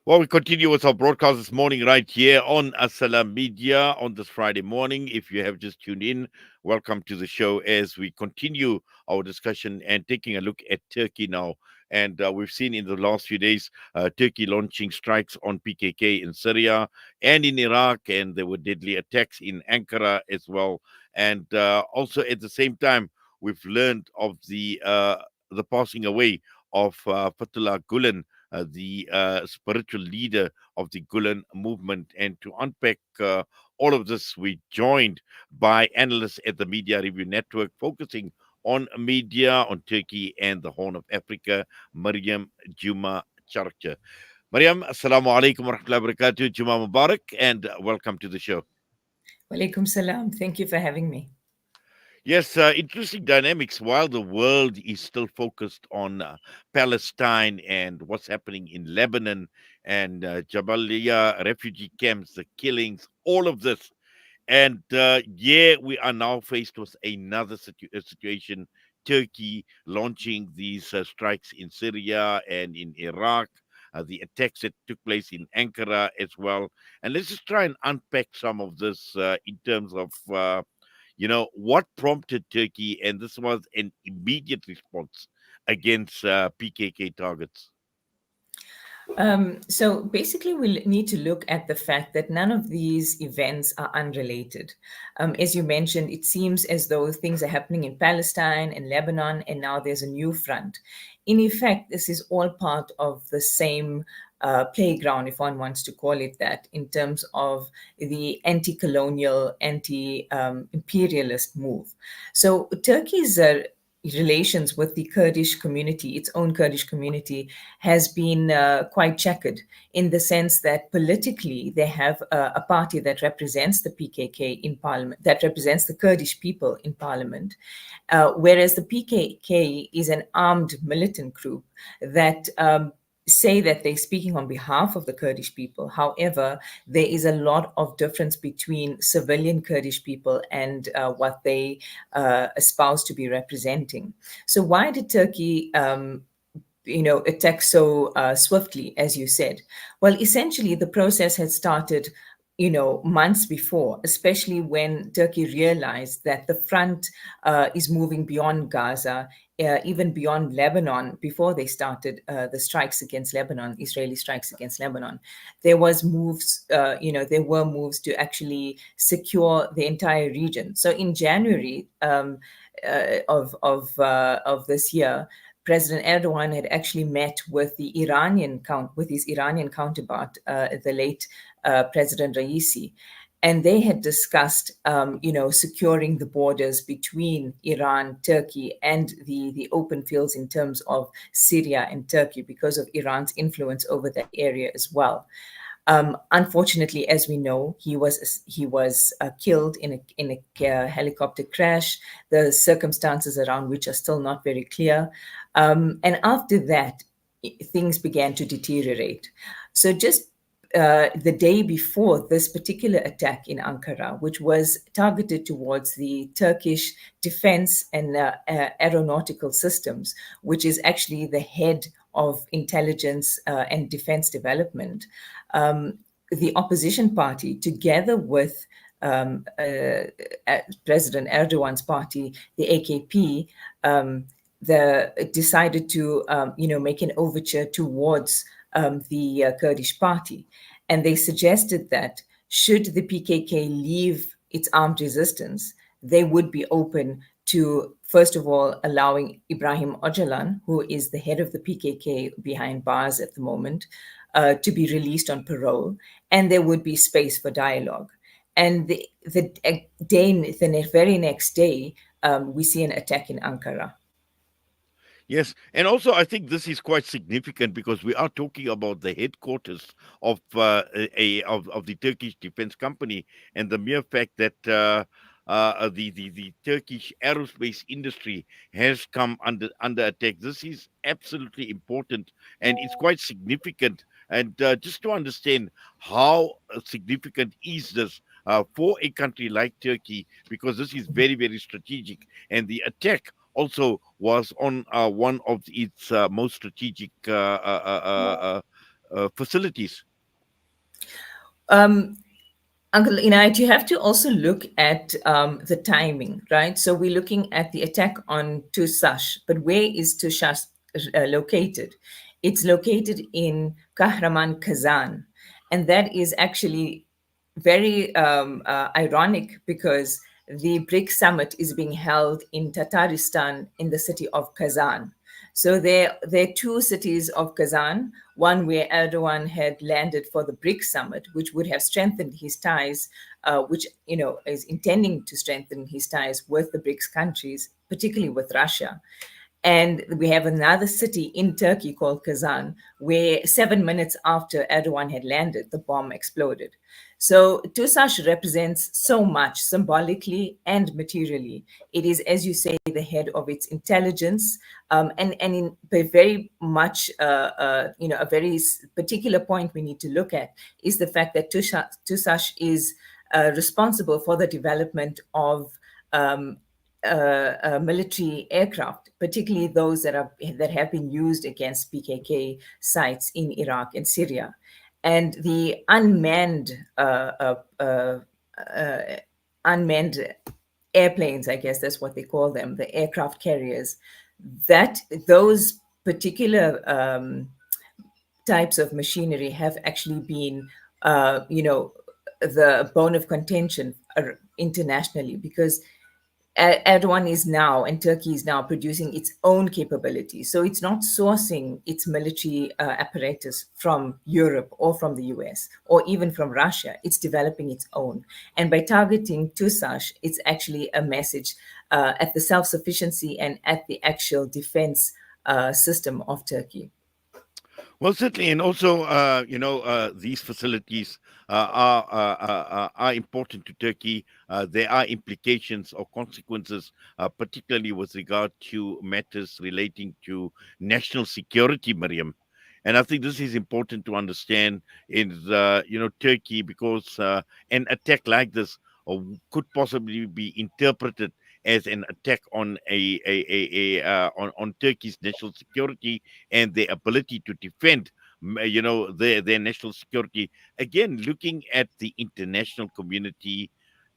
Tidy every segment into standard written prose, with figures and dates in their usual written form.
Well, we continue with our broadcast this morning right here on Assalam Media on this Friday morning. If you have just tuned in, welcome to the show as we continue our discussion and taking a look at Turkey now. And we've seen in the last few days Turkey launching strikes on PKK in Syria and in Iraq, and there were deadly attacks in Ankara as well. And also at the same time, we've learned of the passing away of Fatullah Gulen, the spiritual leader of the Gulen movement. And to unpack all of this, we joined by analysts at the Media Review Network, focusing on media, on Turkey and the Horn of Africa, Mariam Jooma. Mariam, assalamu alaikum wa rahmatullahi wa barakatuh. Juma Mubarak, and welcome to the show. Walaikum salam. Thank you for having me. Yes, interesting dynamics. While the world is still focused on Palestine and what's happening in Lebanon and Jabalia refugee camps, the killings, all of this. And yeah, we are now faced with another situation. Turkey launching these strikes in Syria and in Iraq, the attacks that took place in Ankara as well. And let's just try and unpack some of this in terms of what prompted Turkey, and this was an immediate response against PKK targets. So basically, we need to look at the fact that none of these events are unrelated. As you mentioned, it seems as though things are happening in Palestine and Lebanon, and now there's a new front. In effect, this is all part of the same playground, if one wants to call it that, in terms of the anti colonial, anti imperialist move. So Turkey's relations with the Kurdish community, its own Kurdish community, has been quite checkered in the sense that politically they have a party that represents the PKK in parliament, that represents the Kurdish people in parliament, whereas the PKK is an armed militant group that say that they're speaking on behalf of the Kurdish people. However, there is a lot of difference between civilian Kurdish people and what they espouse to be representing. So why did Turkey attack so swiftly, as you said? Well, essentially, the process had started, months before, especially when Turkey realized that the front is moving beyond Gaza, even beyond Lebanon. Before they started the strikes against Lebanon, Israeli strikes against Lebanon, there were moves to actually secure the entire region. So in January of this year, President Erdogan had actually met with his Iranian counterpart, the late President Raisi, and they had discussed, securing the borders between Iran, Turkey, and the open fields in terms of Syria and Turkey because of Iran's influence over that area as well. Unfortunately, as we know, he was killed in a helicopter crash. The circumstances around which are still not very clear. And after that, things began to deteriorate. So just the day before this particular attack in Ankara, which was targeted towards the Turkish defense and aeronautical systems, which is actually the head of intelligence and defense development, the opposition party, together with President Erdogan's party, the AKP, decided to make an overture towards the Kurdish party, and they suggested that should the PKK leave its armed resistance, they would be open to, first of all, allowing Ibrahim Öcalan, who is the head of the PKK behind bars at the moment, to be released on parole, and there would be space for dialogue. And the very next day, we see an attack in Ankara. Yes, and also I think this is quite significant because we are talking about the headquarters of of the Turkish defense company, and the mere fact that the Turkish aerospace industry has come under attack. This is absolutely important, and it's quite significant. And just to understand how significant is this for a country like Turkey, because this is very, very strategic, and the attack also was on one of its most strategic facilities. Um, Uncle Inayat, you have to also look at the timing, right? So we're looking at the attack on Tusash, but where is Tusash located? It's located in Kahraman, Kazan. And that is actually very ironic because the BRIC summit is being held in Tataristan in the city of Kazan. So there are two cities of Kazan, one where Erdogan had landed for the BRIC summit, which would have strengthened his ties, which is intending to strengthen his ties with the BRICS countries, particularly with Russia. And we have another city in Turkey called Kazan, where 7 minutes after Erdogan had landed, the bomb exploded. So Tusash represents so much symbolically and materially. It is, as you say, the head of its intelligence, and in very much, a very particular point we need to look at is the fact that Tusash is responsible for the development of um, military aircraft, particularly those that have been used against PKK sites in Iraq and Syria, and the uh, unmanned airplanes. I guess that's what they call them, the aircraft carriers. That those particular types of machinery have actually been, the bone of contention internationally because Erdogan is now, and Turkey is now producing its own capabilities. So it's not sourcing its military apparatus from Europe or from the US or even from Russia. It's developing its own. And by targeting Tusash, it's actually a message at the self sufficiency and at the actual defense system of Turkey. Well, certainly, and also, these facilities are important to Turkey. There are implications or consequences, particularly with regard to matters relating to national security, Mariam. And I think this is important to understand in Turkey, because an attack like this could possibly be interpreted as an attack on on Turkey's national security and their ability to defend their national security. Again, looking at the international community,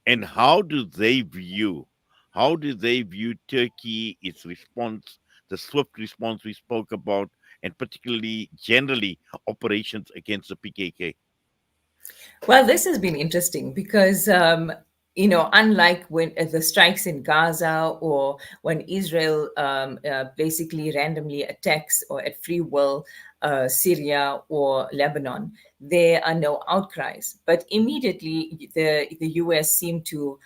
and how do they view Turkey, its response, the swift response we spoke about, and particularly generally operations against the PKK. Well, this has been interesting because, unlike when the strikes in Gaza or when Israel basically randomly attacks or at free will Syria or Lebanon, there are no outcries. But immediately the US seem to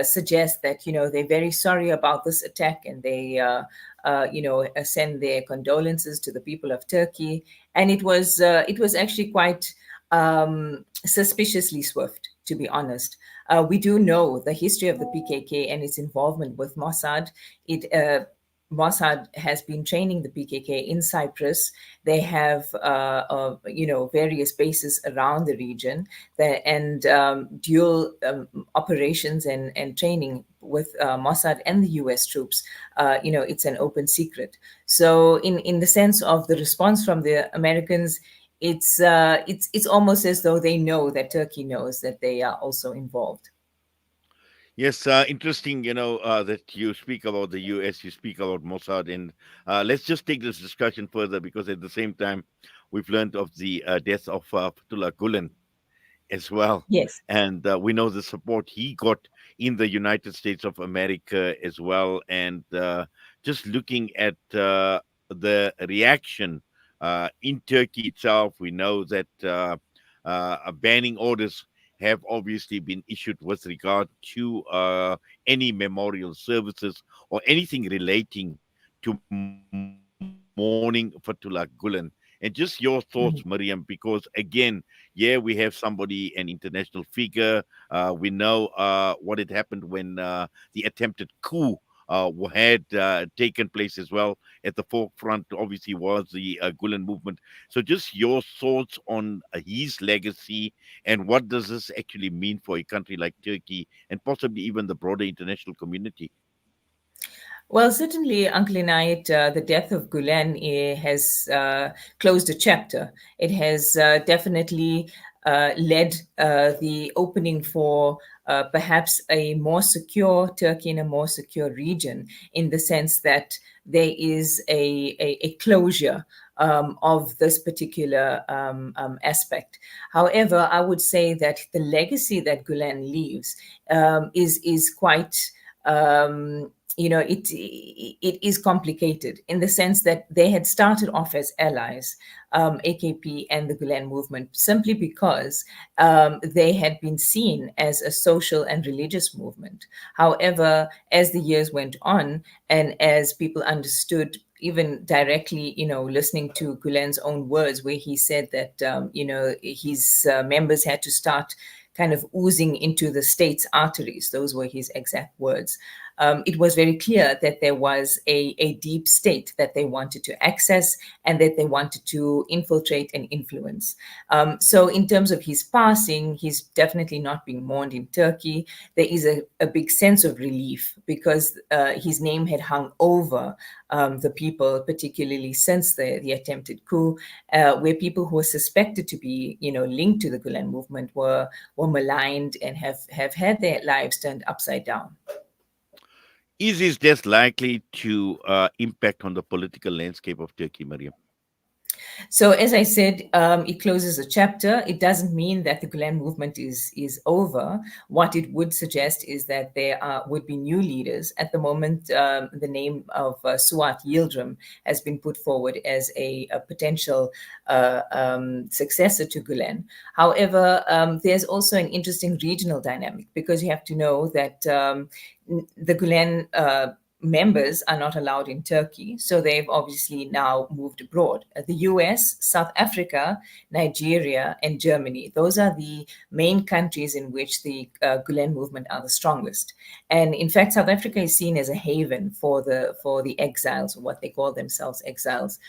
suggest that, they're very sorry about this attack and they, send their condolences to the people of Turkey. And it was actually quite suspiciously swift, to be honest. We do know the history of the PKK and its involvement with Mossad. Mossad has been training the PKK in Cyprus. They have, various bases around the region, and dual operations and training with Mossad and the U.S. troops. It's an open secret. So, in the sense of the response from the Americans, it's almost as though they know that Turkey knows that they are also involved. Yes, interesting, that you speak about the US, you speak about Mossad, and let's just take this discussion further, because at the same time, we've learned of the death of Fethullah Gulen as well. Yes. And we know the support he got in the United States of America as well. And just looking at the reaction in Turkey itself, we know that banning orders have obviously been issued with regard to any memorial services or anything relating to mourning Fethullah Gulen. And just your thoughts, Miriam, because again, yeah, we have somebody, an international figure. We know what had happened when the attempted coup had taken place as well. At the forefront, obviously, was the Gulen movement. So, just your thoughts on his legacy, and what does this actually mean for a country like Turkey and possibly even the broader international community? Well, certainly, Uncle Inayat, the death of Gulen has closed a chapter. It has definitely led the opening for perhaps a more secure Turkey in a more secure region, in the sense that there is a closure of this particular aspect. However, I would say that the legacy that Gulen leaves is quite it is complicated in the sense that they had started off as allies, AKP and the Gulen movement, simply because they had been seen as a social and religious movement. However, as the years went on and as people understood, even directly, listening to Gulen's own words, where he said that, his members had to start kind of oozing into the state's arteries. Those were his exact words. It was very clear that there was a deep state that they wanted to access and that they wanted to infiltrate and influence. So, in terms of his passing, he's definitely not being mourned in Turkey. There is a big sense of relief because his name had hung over the people, particularly since the attempted coup, where people who were suspected to be, linked to the Gulen movement were maligned and have had their lives turned upside down. Is his death likely to impact on the political landscape of Turkey, Mariam? So, as I said, it closes a chapter. It doesn't mean that the Gulen movement is over. What it would suggest is that there would be new leaders. At the moment, the name of Suat Yildirim has been put forward as a potential successor to Gulen. However, there's also an interesting regional dynamic because you have to know that the Gulen members are not allowed in Turkey. So they've obviously now moved abroad. The US, South Africa, Nigeria, and Germany, those are the main countries in which the Gulen movement are the strongest. And in fact, South Africa is seen as a haven for the exiles, or what they call themselves, exiles.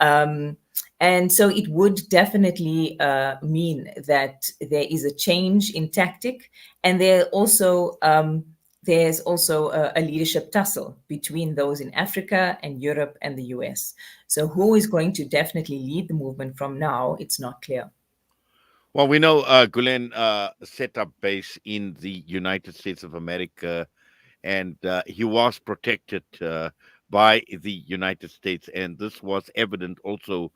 Um, and so it would definitely mean that there is a change in tactic, and there's also a leadership tussle between those in Africa and Europe and the US. So, who is going to definitely lead the movement from now? It's not clear. Well, we know Gulen set up base in the United States of America, and he was protected by the United States, and this was evident also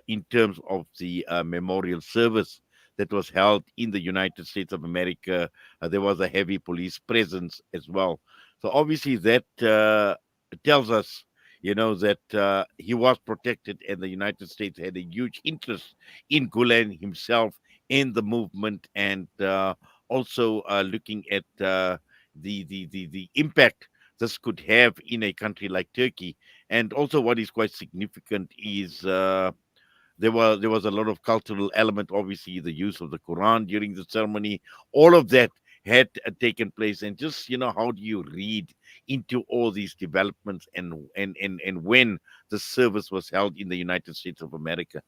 in terms of the memorial service that was held in the United States of America. There was a heavy police presence as well, so obviously that tells us, that he was protected, and the United States had a huge interest in Gulen himself, in the movement, and also looking at the impact this could have in a country like Turkey. And also, what is quite significant is there was a lot of cultural element. Obviously, the use of the Quran during the ceremony, all of that had taken place. And just how do you read into all these developments, and when the service was held in the United States of America?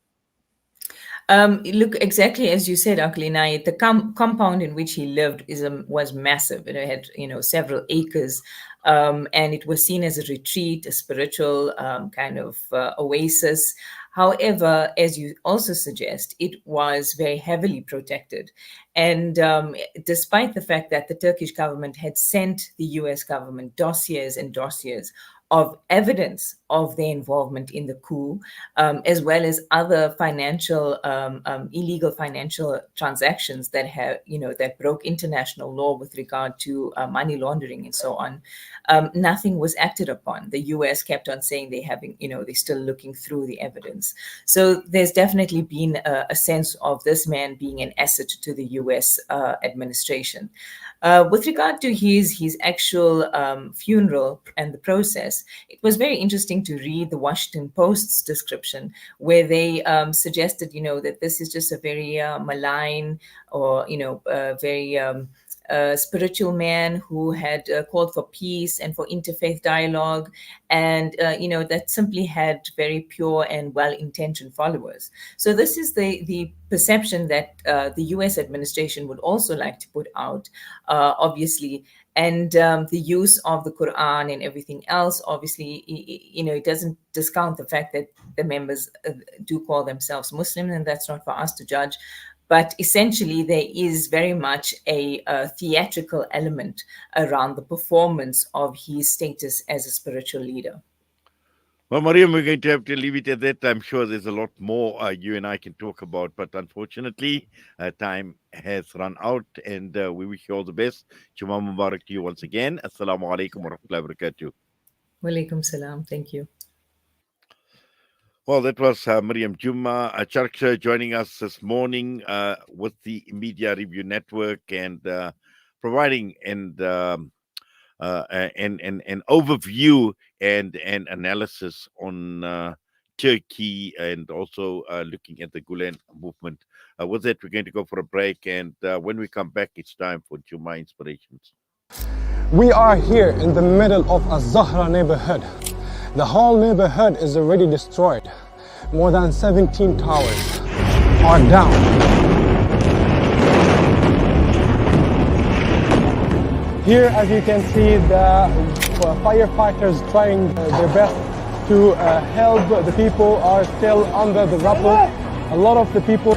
Look, exactly as you said, Uncle Inayat, the compound in which he lived was massive. It had, several acres, and it was seen as a retreat, a spiritual kind of oasis. However, as you also suggest, it was very heavily protected. And despite the fact that the Turkish government had sent the US government dossiers and dossiers of evidence of their involvement in the coup, as well as other illegal financial transactions that that broke international law with regard to money laundering and so on. Nothing was acted upon. The U.S. kept on saying they're still looking through the evidence. So there's definitely been a sense of this man being an asset to the U.S. Administration. With regard to his actual funeral and the process, it was very interesting to read the Washington Post's description, where they suggested, that this is just a very malign, or very spiritual man who had called for peace and for interfaith dialogue, and that simply had very pure and well-intentioned followers. So this is the perception that the U.S. administration would also like to put out, obviously. And the use of the Quran and everything else, obviously, it doesn't discount the fact that the members do call themselves Muslim, and that's not for us to judge. But essentially, there is very much a theatrical element around the performance of his status as a spiritual leader. Well, Mariam, we're going to have to leave it at that. I'm sure there's a lot more you and I can talk about, but unfortunately, time has run out, and we wish you all the best. Jooma Mubarak to you once again. Assalamu alaikum wa rahmatullahi wa barakatuh. Wa alaikum salam. Thank you. Well, that was Mariam Jooma Carikci joining us this morning with the Media Review Network and providing an overview and analysis on Turkey and also looking at the Gulen movement. With that, we're going to go for a break, and when we come back, it's time for Jooma Inspirations. We are here in the middle of a Zahra neighborhood. The whole neighborhood is already destroyed. More than 17 towers are down. Here, as you can see, the firefighters trying their best to help. The people are still under the rubble. A lot of the people.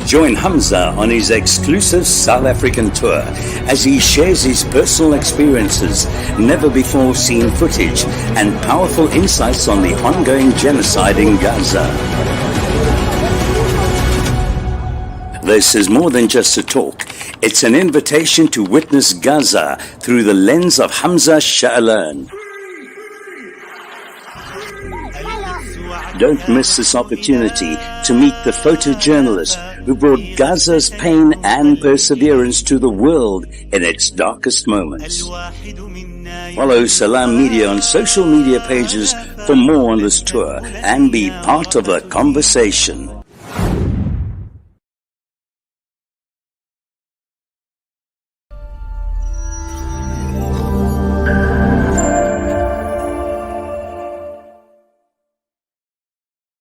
Join Hamza on his exclusive South African tour as he shares his personal experiences, never before seen footage, and powerful insights on the ongoing genocide in Gaza. This is more than just a talk. It's an invitation to witness Gaza through the lens of Hamza Sha'alan. Don't miss this opportunity to meet the photojournalist who brought Gaza's pain and perseverance to the world in its darkest moments. Follow Salam Media on social media pages for more on this tour and be part of the conversation.